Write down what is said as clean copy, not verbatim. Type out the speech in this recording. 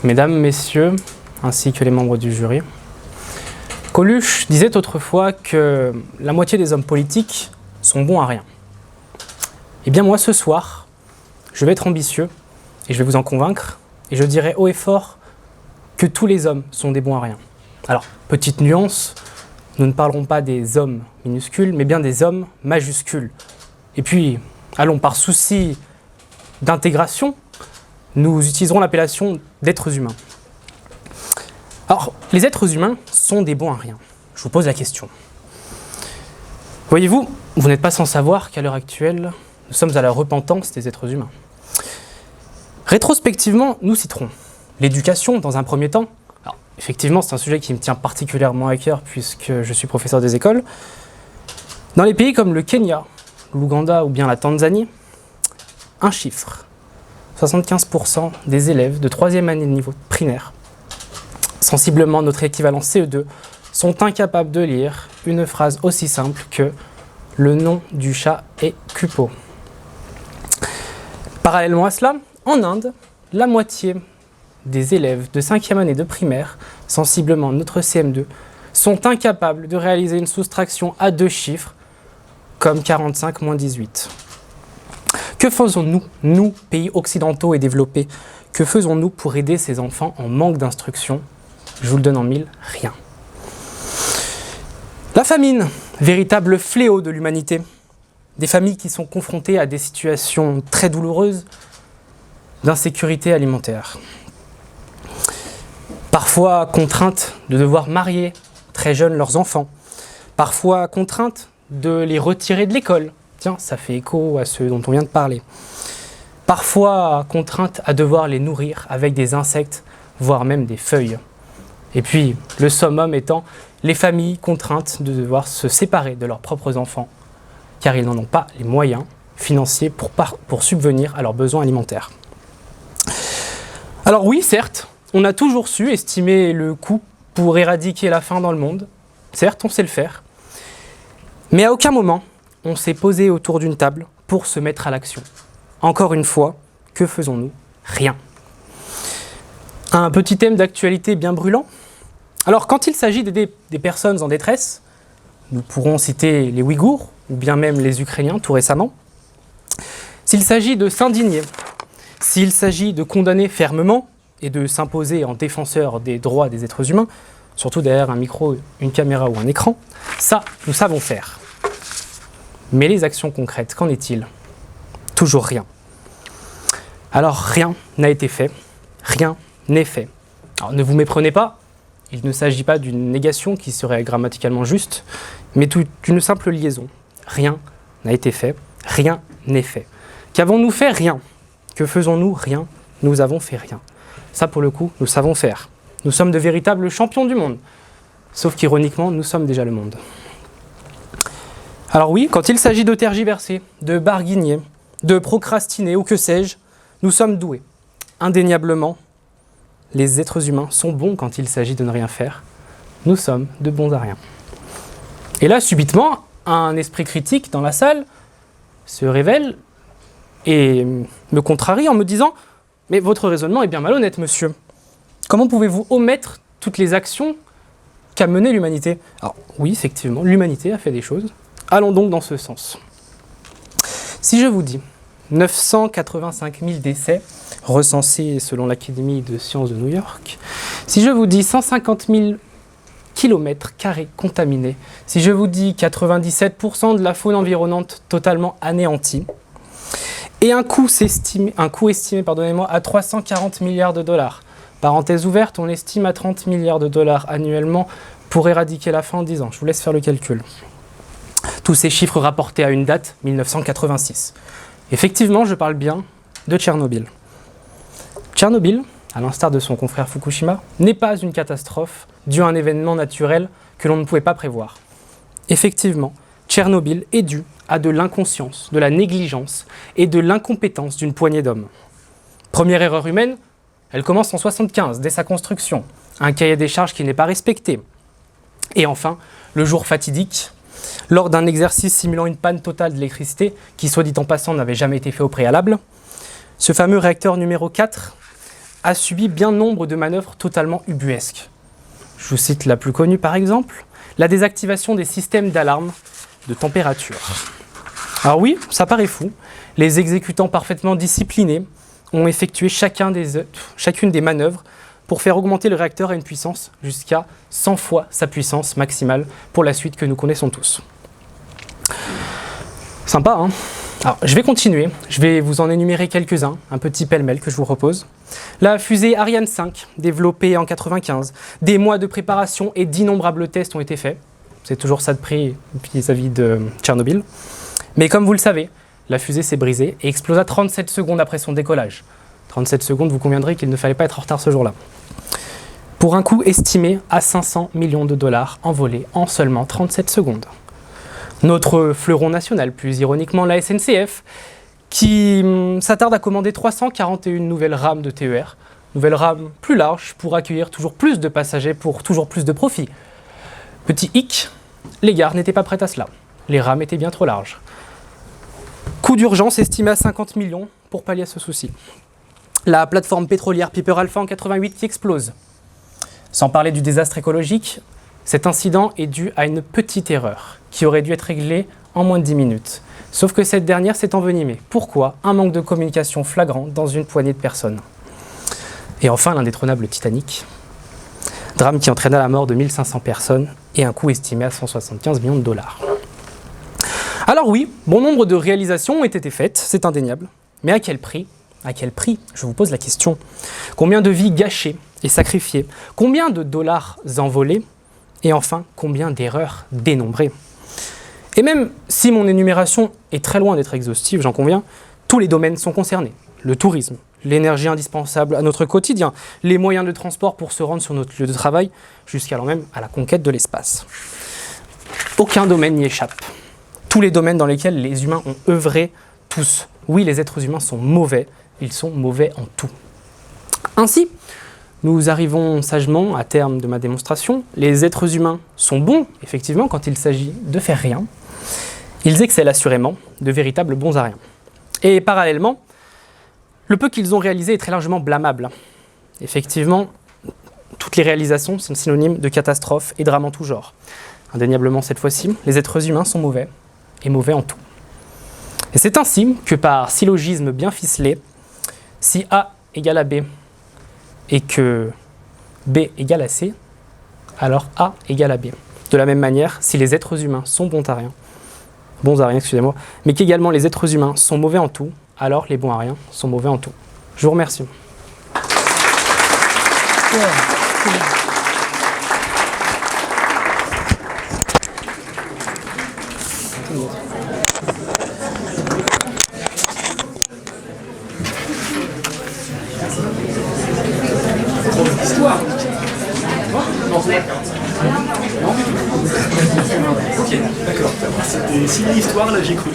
Mesdames, Messieurs, ainsi que les membres du jury, Coluche disait autrefois que la moitié des hommes politiques sont bons à rien. Eh bien moi, ce soir, je vais être ambitieux et je vais vous en convaincre et je dirai haut et fort que tous les hommes sont des bons à rien. Alors, petite nuance, nous ne parlerons pas des hommes minuscules, mais bien des hommes majuscules. Et puis, allons, par souci d'intégration, nous utiliserons l'appellation d'êtres humains. Alors, les êtres humains sont des bons à rien. Je vous pose la question. Voyez-vous, vous n'êtes pas sans savoir qu'à l'heure actuelle, nous sommes à la repentance des êtres humains. Rétrospectivement, nous citerons l'éducation dans un premier temps. Alors, effectivement, c'est un sujet qui me tient particulièrement à cœur puisque je suis professeur des écoles. Dans les pays comme le Kenya, l'Ouganda ou bien la Tanzanie, un chiffre. 75% des élèves de 3e année de niveau primaire, sensiblement notre équivalent CE2, sont incapables de lire une phrase aussi simple que « le nom du chat est Kupo ». Parallèlement à cela, en Inde, la moitié des élèves de 5e année de primaire, sensiblement notre CM2, sont incapables de réaliser une soustraction à 2 chiffres, comme 45 moins 18. Que faisons-nous, nous, pays occidentaux et développés, que faisons-nous pour aider ces enfants en manque d'instruction? Je vous le donne en mille, rien. La famine, véritable fléau de l'humanité. Des familles qui sont confrontées à des situations très douloureuses d'insécurité alimentaire. Parfois contraintes de devoir marier très jeunes leurs enfants. Parfois contraintes de les retirer de l'école. Tiens, ça fait écho à ce dont on vient de parler. Parfois contraintes à devoir les nourrir avec des insectes, voire même des feuilles. Et puis, le summum étant les familles contraintes de devoir se séparer de leurs propres enfants, car ils n'en ont pas les moyens financiers pour subvenir à leurs besoins alimentaires. Alors oui, certes, on a toujours su estimer le coût pour éradiquer la faim dans le monde. Certes, on sait le faire. Mais à aucun moment, on s'est posé autour d'une table pour se mettre à l'action. Encore une fois, que faisons-nous? Rien. Un petit thème d'actualité bien brûlant. Alors, quand il s'agit d'aider des personnes en détresse, nous pourrons citer les Ouïghours, ou bien même les Ukrainiens tout récemment. S'il s'agit de s'indigner, s'il s'agit de condamner fermement et de s'imposer en défenseur des droits des êtres humains, surtout derrière un micro, une caméra ou un écran, ça, nous savons faire. Mais les actions concrètes, qu'en est-il? Toujours rien. Alors rien n'a été fait, rien n'est fait. Alors ne vous méprenez pas, il ne s'agit pas d'une négation qui serait grammaticalement juste, mais d'une simple liaison. Rien n'a été fait, rien n'est fait. Qu'avons-nous fait? Rien. Que faisons-nous? Rien. Nous avons fait rien. Ça pour le coup, nous savons faire. Nous sommes de véritables champions du monde. Sauf qu'ironiquement, nous sommes déjà le monde. Alors oui, quand il s'agit de tergiverser, de barguigner, de procrastiner ou que sais-je, nous sommes doués. Indéniablement, les êtres humains sont bons quand il s'agit de ne rien faire. Nous sommes de bons à rien. Et là, subitement, un esprit critique dans la salle se révèle et me contrarie en me disant « Mais votre raisonnement est bien malhonnête, monsieur. Comment pouvez-vous omettre toutes les actions qu'a menées l'humanité ?» Alors oui, effectivement, l'humanité a fait des choses. Allons donc dans ce sens. Si je vous dis 985 000 décès recensés selon l'Académie de sciences de New York, si je vous dis 150 000 km² contaminés, si je vous dis 97% de la faune environnante totalement anéantie, et un coût estimé à 340 milliards de dollars, parenthèse ouverte, on estime à 30 milliards de dollars annuellement pour éradiquer la faim en 10 ans. Je vous laisse faire le calcul. Tous ces chiffres rapportés à une date, 1986. Effectivement, je parle bien de Tchernobyl. Tchernobyl, à l'instar de son confrère Fukushima, n'est pas une catastrophe due à un événement naturel que l'on ne pouvait pas prévoir. Effectivement, Tchernobyl est due à de l'inconscience, de la négligence et de l'incompétence d'une poignée d'hommes. Première erreur humaine, elle commence en 1975, dès sa construction. Un cahier des charges qui n'est pas respecté. Et enfin, le jour fatidique, lors d'un exercice simulant une panne totale d'électricité, qui soit dit en passant n'avait jamais été fait au préalable, ce fameux réacteur numéro 4 a subi bien nombre de manœuvres totalement ubuesques. Je vous cite la plus connue par exemple, la désactivation des systèmes d'alarme de température. Alors oui, ça paraît fou, les exécutants parfaitement disciplinés ont effectué chacune des manœuvres pour faire augmenter le réacteur à une puissance jusqu'à 100 fois sa puissance maximale pour la suite que nous connaissons tous. Sympa, hein? Alors, je vais continuer, je vais vous en énumérer quelques-uns, un petit pêle-mêle que je vous propose. La fusée Ariane 5, développée en 1995, des mois de préparation et d'innombrables tests ont été faits. C'est toujours ça de prix vis-à-vis de Tchernobyl. Mais comme vous le savez, la fusée s'est brisée et explosa 37 secondes après son décollage. 37 secondes, vous conviendrez qu'il ne fallait pas être en retard ce jour-là. Pour un coût estimé à 500 millions de dollars envolé en seulement 37 secondes. Notre fleuron national, plus ironiquement la SNCF, qui s'attarde à commander 341 nouvelles rames de TER, nouvelles rames plus larges pour accueillir toujours plus de passagers pour toujours plus de profit. Petit hic, les gares n'étaient pas prêtes à cela. Les rames étaient bien trop larges. Coût d'urgence estimé à 50 millions pour pallier à ce souci. La plateforme pétrolière Piper Alpha en 88 qui explose. Sans parler du désastre écologique, cet incident est dû à une petite erreur qui aurait dû être réglée en moins de 10 minutes. Sauf que cette dernière s'est envenimée. Pourquoi? Un manque de communication flagrant dans une poignée de personnes. Et enfin, l'indétrônable Titanic. Drame qui entraîna la mort de 1500 personnes et un coût estimé à 175 millions de dollars. Alors oui, bon nombre de réalisations ont été faites, c'est indéniable. Mais à quel prix? À quel prix? Je vous pose la question. Combien de vies gâchées et sacrifiées? Combien de dollars envolés? Et enfin, combien d'erreurs dénombrées? Et même si mon énumération est très loin d'être exhaustive, j'en conviens, tous les domaines sont concernés. Le tourisme, l'énergie indispensable à notre quotidien, les moyens de transport pour se rendre sur notre lieu de travail, jusqu'alors même à la conquête de l'espace. Aucun domaine n'y échappe. Tous les domaines dans lesquels les humains ont œuvré, tous. Oui, les êtres humains sont mauvais, ils sont mauvais en tout. Ainsi, nous arrivons sagement à terme de ma démonstration. Les êtres humains sont bons, effectivement, quand il s'agit de faire rien. Ils excellent assurément, de véritables bons à rien. Et parallèlement, le peu qu'ils ont réalisé est très largement blâmable. Effectivement, toutes les réalisations sont synonymes de catastrophes et drames en tout genre. Indéniablement cette fois-ci, les êtres humains sont mauvais, et mauvais en tout. Et c'est ainsi que par syllogisme bien ficelé, si A égale à B, et que B égale à C, alors A égale à B. De la même manière, si les êtres humains sont bons à rien, mais qu'également les êtres humains sont mauvais en tout, alors les bons à rien sont mauvais en tout. Je vous remercie. Histoire. Ok, d'accord. C'était si l'histoire là, j'ai cru.